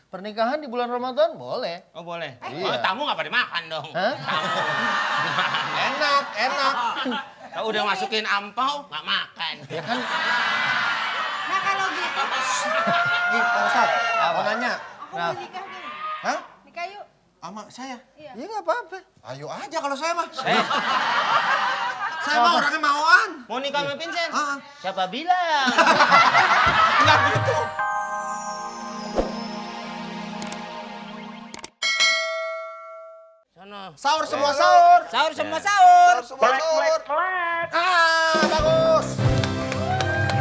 Pernikahan di bulan Ramadan boleh. Oh boleh. Iya. Oh tamu nggak pada makan dong. Hah? Tamu. Enak, enak. Kalau udah masukin ampau nggak makan. Ya kan? Nah kalau gitu, Nih, Pak Ustadz, mau nanya. aku mau nikah nih. Hah? Nikah yuk. Sama saya? Iya. Ya nggak apa-apa. Ayo aja kalau saya mah. Eh, Saya mah orangnya mauan. mau nikah sama Vincent? Ah. Siapa bilang? Enggak gitu. Sono. Sahur semua sahur. Sahur semua sahur. Sahur semua sahur. Ah, bagus.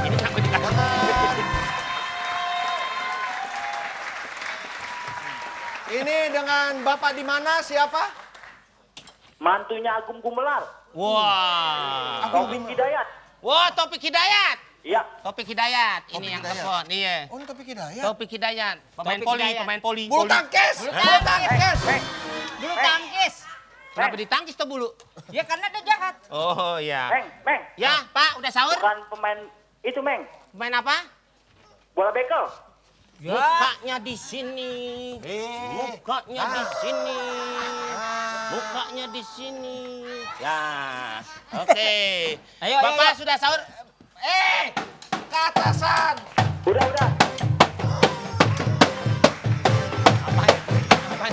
Ini sampai dikasih. Ini dengan Bapak di mana siapa? Mantunya Agung Gumelar, Wah. Taufik Hidayat. Wah, Topik Hidayat. Iya, Topik Hidayat. Topik Ini yang Hidayat. telepon. Iya. Oh, ini Topik Hidayat. Topik Hidayat. Pemain Topik poli, Hidayat. pemain poli. Bulu tangkis. Bulu tangkis. Bulu tangkis. Kenapa ditangkis tuh bulu? Ya karena dia jahat. Oh iya. Meng, Ya, Pak, udah sahur? bukan pemain itu, Meng. Pemain apa? Bola bekel. Mukanya di sini. Eh. Mukanya di sini. Mukanya di sini. Ya. Oke. Ayo, Bapak ayo. sudah sahur? Ke atasan. Udah. Apaan? Apaan?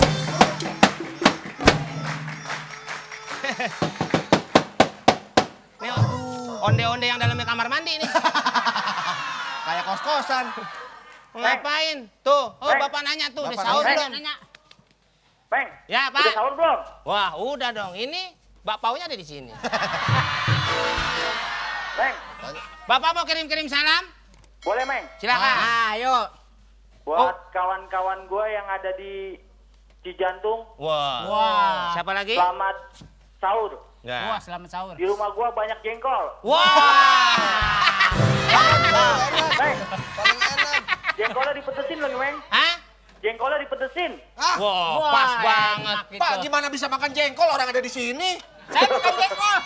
Nih, onde-onde yang dalamnya kamar mandi nih. Kayak kos-kosan. Ngapain? Tuh, oh Meng. Bapak nanya tuh, udah Bapak sahur nanya. belum? Meng, Ya, Pak. udah sahur belum? Wah, udah dong. Ini bakpaunya ada di sini. Meng, Bapak mau kirim-kirim salam? boleh, Meng. Silakan. Ayo. Buat kawan-kawan gue yang ada di Cijantung, Wah. Wah. Siapa lagi? selamat sahur. Enggak. Wah, selamat sahur. Di rumah gue banyak jengkol. Wah. Meng, Paling enak. jengkolnya dipedesin loh, Meng. Hah? Jengkolnya dipedesin. Ah, Wah, Wah, pas enak banget. itu. Pak gimana bisa makan jengkol orang ada di sini? Saya bukan jengkol.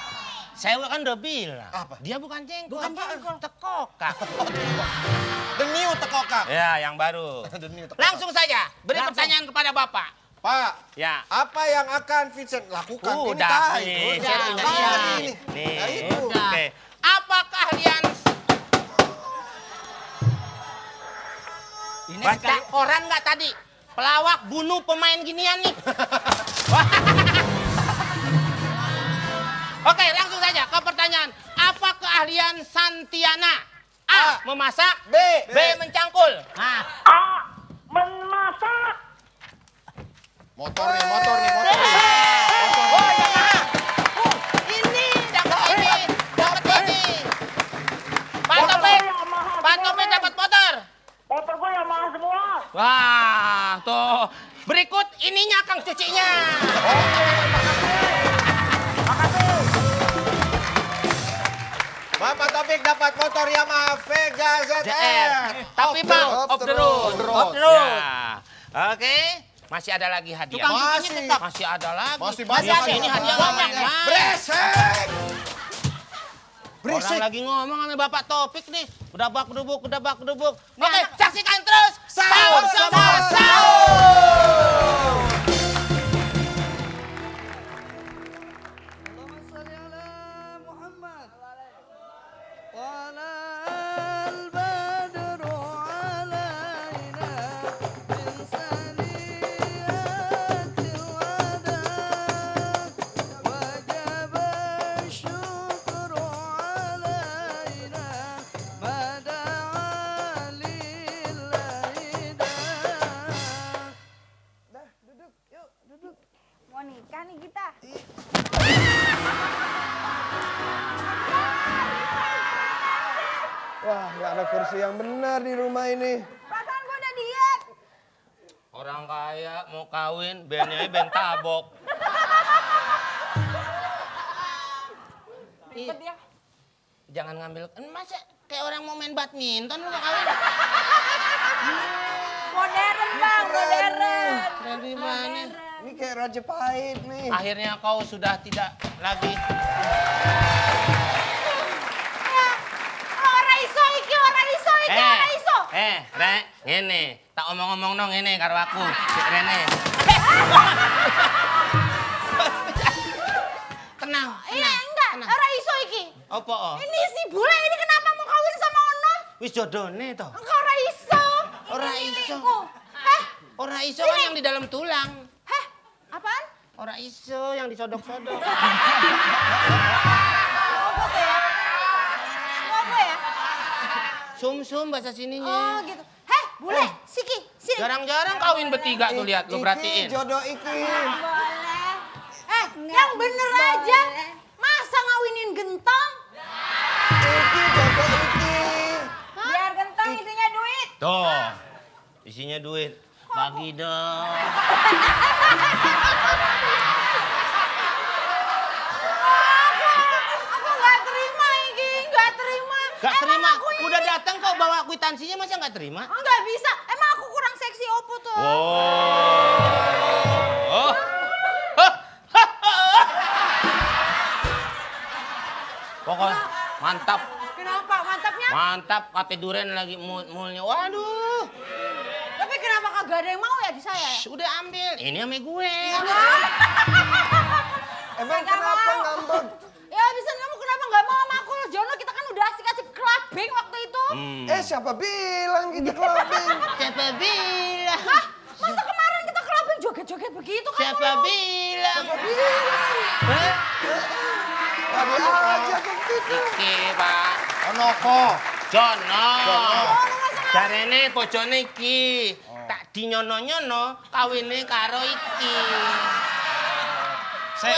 Saya kan udah bilang. Apa? Dia bukan jengkol. Bukan jengkol. Tekokak. Deniu tekokak. Ya, yang baru. Deniu tekokak. Langsung saja, beri Langsung. pertanyaan kepada Bapak. Pak, Ya. apa yang akan Vincent lakukan? Udah, Ini nih. tadi. Saya Udah, punya udah. ini. Nih. Nah, itu. Udah. Oke. Apa keahlian Ini baca sekali. koran nggak tadi? Pelawak bunuh pemain ginian nih. Oke, langsung saja ke pertanyaan. Apa keahlian Santiana? A. Memasak. B. B. Mencangkul. Nah, A. Memasak. Motor nih, motor nih, motor nih. Oh, Yamaha. Ini dapat ini. Dapat ini. Pak Topik. Pak Topik dapat motor. Motor gue yang mahal semua. Wah, tuh. Berikut ininya Kang cucinya. Bapak Taufik dapat motor Yamaha Vega ZR. Tapi Pak, off the road. Off the road. Ya. Oke, masih ada lagi hadiah. Tukang cucinya Masih. tetap. Masih ada lagi. Masih Di banyak. sini hadiah nggak main-main. Beresek. Orang Berisik. lagi ngomong sama Bapak Topik nih. Udah bak kedubuk. Oke, saksikan terus. Sahur sama sahur. اللهم صل على محمد طلع البدر علينا من ثنيات الوداع وجب الشكر علينا ما دعا لله داع. Duduk, yuk, duduk. Mau nikah nih kita. Wah, nggak ada kursi yang benar di rumah ini. Perasaan gue udah diet. Orang kaya mau kawin, bandnya ben tabok. Ribet ya. Jangan ngambil, masa kayak orang mau main badminton lu mau kawin? Modern bang, modern. Dari mana? Ini kayak Raja Pahit nih. Akhirnya kau sudah tidak lagi. Ora iso iki, ora iso iki, ora iso. Rek, ngene. Tak omong-omong nong ngene karo aku. Cek rene. Tenang, Iya, tenang. enggak. tenang. Ora iso iki. Apa? Oh? Ini si bule ini kenapa mau kawin sama Ono? Wis jodone to. Enggak ora iso. Ora Ini iso. milikku. Heh, Ora iso kan yang di dalam tulang. heh. Apaan? Ora iso yang disodok-sodok. Apa tuh ya? Apa ya? Sum-sum bahasa Oh sininya. gitu. Heh, bule, Siki, sini. Jarang-jarang kawin bertiga tuh lihat, lu perhatiin. Jodoh iki. Boleh. Yang bener aja. Masa ngawinin gentong? Iki jodoh iki. Biar gentong isinya duit. Tuh, isinya duit. Bagi dong. Aku nggak terima ini, nggak terima. Gak Emang terima, aku ini- udah datang kok bawa kwitansinya masa gak terima? Oh, nggak bisa. Emang aku kurang seksi opo tuh? Oh. Pokoknya mantap, Kenapa? Mantapnya? mantap. Kate duren lagi mulnya. Waduh, Tapi kenapa kagak ada yang mau ya di saya ya? udah ambil. Ini ame gue. Emang Nggak kenapa mau. ngambek? Ya bisa kamu kenapa nggak mau sama aku? Jono kita kan udah asik-asik clubbing waktu itu. Siapa bilang kita clubbing? Siapa bilang? Hah? Masa kemarin kita clubbing joget-joget begitu kan? Siapa bilang? Tadi aja begitu. Iki, Pak. Onoko. Jono. Jarene bojone iki. Tak dinyono-nyono kawine karo iki. Se.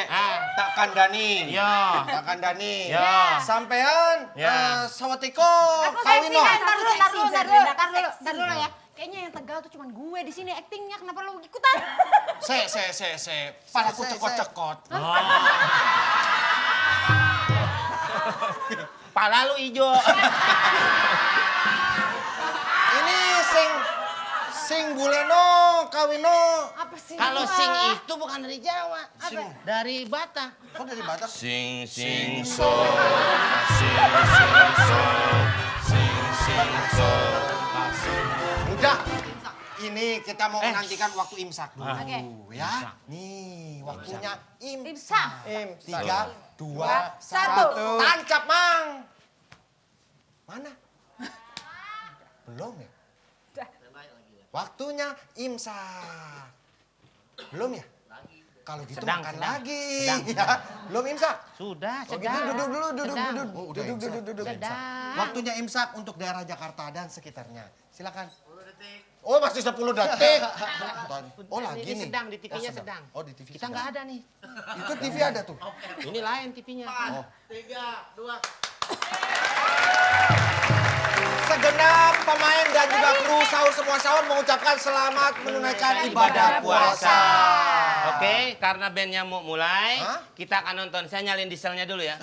Ah. Tak kandani. Yo. Tak kandani. Ya. Sampean Ya. sawatiko Aku kawin seksi no. kan? Tar dulu ya. Kayaknya yang tegal tuh cuman gue di sini actingnya. Kenapa lu ikutan? Se. Palaku cekot-cekot. Pala lu ijo. Ini sing buleno kawino. Apa sih? Kalau gua? sing itu bukan dari Jawa. Apa? Dari Batak. Kok dari Batak? Sing so. Udah. Ini kita mau menantikan waktu imsak dulu Oke. ya. Nih, waktunya Imsak. 3, 2, 1. 1. Tancap, Mang. Mana? Belum ya? Waktunya imsak. Belum ya? Kalau gitu Sedang, makan sedang. lagi. Sedang, Ya. Belum imsak? Sudah, Oh gitu, sedang. duduk dulu, duduk. Sedang. Oh, udah imsak. Sedang. Waktunya imsak untuk daerah Jakarta dan sekitarnya. Silakan. Oh, masih 10 detik. Oh, lagi Ini nih. sedang, di TV-nya sedang. Oh, di TV Kita sedang. nggak ada nih. Itu TV ada tuh. Ini lain TV-nya. Segenap pemain dan juga kru sahur mengucapkan selamat menunaikan ibadah puasa. Oke, karena bandnya mau mulai, Hah? kita akan nonton. Saya nyalin dieselnya dulu ya.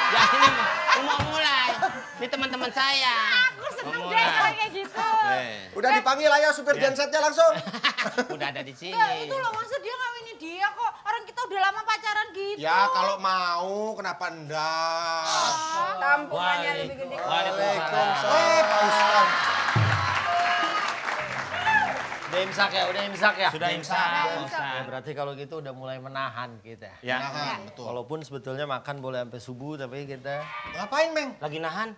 Ya ini mau mulai. Ini teman-teman saya. Aku seneng deh kalau kayak gitu. Udah dipanggil aja supir gensetnya langsung. Udah ada di sini. Enggak, itu loh masa dia ngawinin dia kok. Orang kita udah lama pacaran gitu. Ya kalau mau kenapa enggak? Tampungannya lebih gede. Waalaikumsalam. Pak Ustaz. Udah imsak ya, udah imsak ya. Sudah imsak. Ya, berarti kalau gitu udah mulai menahan kita. Ya. Nahan, betul. Walaupun sebetulnya makan boleh sampai subuh, tapi kita Ngapain, Meng? Lagi nahan.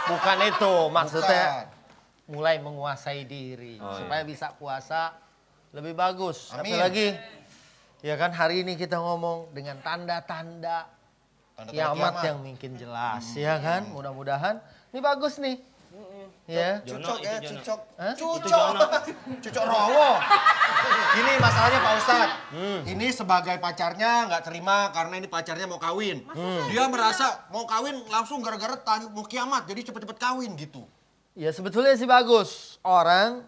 bukan itu maksudnya. Bukan. Mulai menguasai diri supaya bisa puasa lebih bagus. Amin. Apalagi ya kan hari ini kita ngomong dengan tanda-tanda kiamat yang mungkin jelas, ya kan? Mudah-mudahan ini bagus nih. Ya. Cucok ya, itu Jono. cucok. Hah? Cucok. Cucok rowo. Gini masalahnya Pak Ustadz. Ini sebagai pacarnya nggak terima karena ini pacarnya mau kawin. Dia merasa mau kawin langsung gara-gara mau kiamat. Jadi cepet-cepet kawin gitu. Ya sebetulnya sih bagus. Orang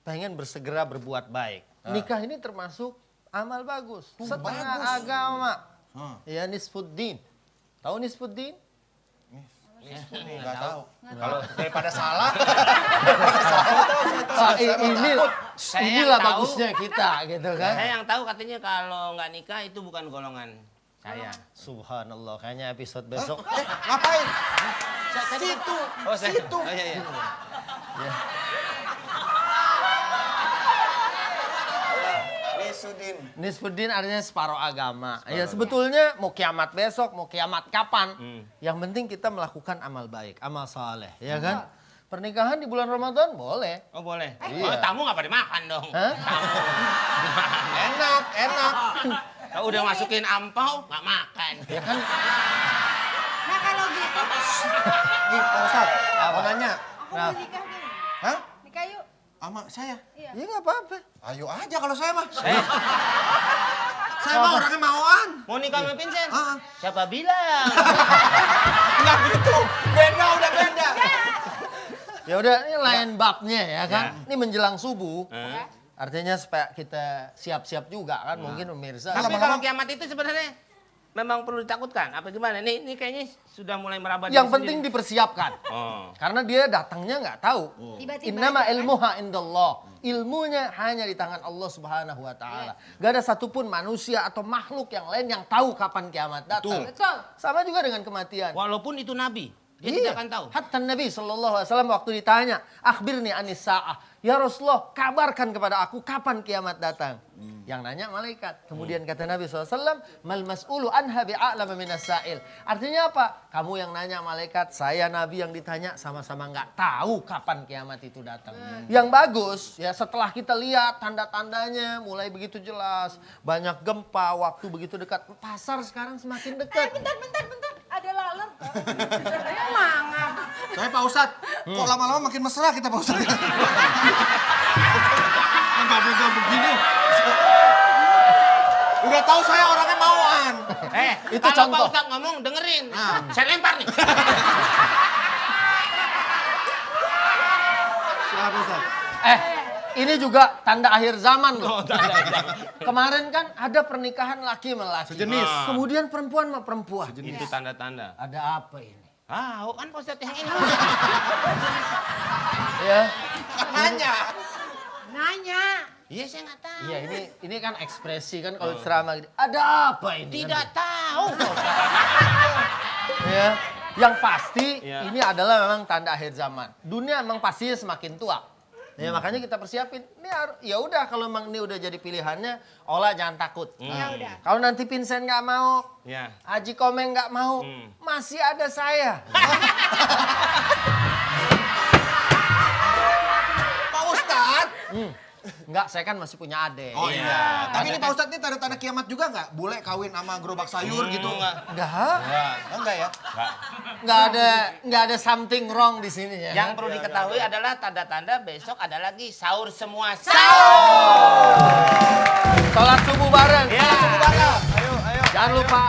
pengen bersegera berbuat baik. Nikah ini termasuk amal bagus. Setengah bagus. agama. Hmm. Ya nisfuddin. Tahu nisfuddin? Nggak tahu. Kalau daripada salah. Inilah tahu. bagusnya kita gitu kan. Saya yang tahu katanya kalau nggak nikah itu bukan golongan saya. Subhanallah, kayaknya episode besok. Ngapain? Situ. Oh, saya. Situ. Oh, iya, iya. Nisudin. Nisfuddin artinya separuh agama. Ya sebetulnya mau kiamat besok, mau kiamat kapan. Yang penting kita melakukan amal baik, amal saleh, ya kan? Pernikahan di bulan Ramadan boleh. Oh, boleh. Iya. Oh, tamu nggak pada makan dong. Hah? Enak, enak. Kalau udah masukin ampau, nggak makan. Ya kan? Nah kalau gitu, Nih, Pak Ustadz, mau nanya. aku mau nikah nih. Hah? Nikah yuk. Sama saya? Ya nggak apa-apa. Ayo aja kalau saya mah. Eh, Saya mah orangnya mauan. mau nikah sama Vincent? Ah. Siapa bilang? Enggak gitu. Beda, udah beda. Ya udah, ini lain babnya ya kan? Ini menjelang subuh. Hah? Artinya supaya kita siap-siap juga kan, mungkin pemirsa. Tapi kalau kiamat itu sebenarnya memang perlu ditakutkan. Apa gimana? Ini kayaknya sudah mulai meraba. Yang diri penting sendiri. dipersiapkan. Oh. Karena dia datangnya nggak tahu. Tiba-tiba Innama aja, kan? ilmuha indallah. Ilmunya hanya di tangan Allah Subhanahu wa taala. Gak ada satupun manusia atau makhluk yang lain yang tahu kapan kiamat datang. Betul. Sama juga dengan kematian. Walaupun itu nabi, dia tidak akan tahu. Hatta Nabi SAW waktu ditanya, akhbirni anis sa'ah. Ya Rasulullah, kabarkan kepada aku kapan kiamat datang. Yang nanya malaikat. Kemudian kata Nabi SAW, mal mas'ulu anha bi'a'lama minas sa'il. Artinya apa? Kamu yang nanya malaikat, saya Nabi yang ditanya sama-sama nggak tahu kapan kiamat itu datang. Yang bagus, ya setelah kita lihat tanda-tandanya mulai begitu jelas. Banyak gempa, waktu begitu dekat. Pasar sekarang semakin dekat. Bentar. Ada laler. Mangap. Saya Pak Ustadz, kok lama-lama makin mesra kita Pak Ustadz. Enggak begini. Udah tahu saya orangnya mauan. Itu Kalau contoh. Pak Ustadz ngomong dengerin. Saya lempar nih. Siapa Ustadz? Ini juga tanda akhir zaman loh. Oh, tanda. Kemarin kan ada pernikahan laki sama laki. Sejenis. Kemudian perempuan sama perempuan. Itu tanda-tanda. Ada apa ini? Ah, kan Pak Ustadz yang ini. Ya. Nanya. Iya, saya nggak tahu. Iya, ini kan ekspresi kan kalau ceramah gitu. Ada apa ini? Tidak tahu. Ya. Yang pasti Iya. ini adalah memang tanda akhir zaman. Dunia memang pastinya semakin tua. Ya makanya kita persiapin. Ini ya udah kalau memang ini udah jadi pilihannya, Ola jangan takut. Ya udah. Kalau nanti Vincent nggak mau, Ya. Haji Komeng nggak mau, masih ada saya. Pak Ustadz. Enggak, saya kan masih punya adik. Oh iya. Tapi ini Pak Ustadz ini tanda-tanda kiamat juga nggak? Bule kawin sama gerobak sayur gitu nggak? Enggak ya? nggak ada something wrong di sini ya. Yang perlu diketahui adalah tanda-tanda besok ada lagi sahur semua. Sahur! Sholat subuh bareng. Ya. Ayo. Jangan lupa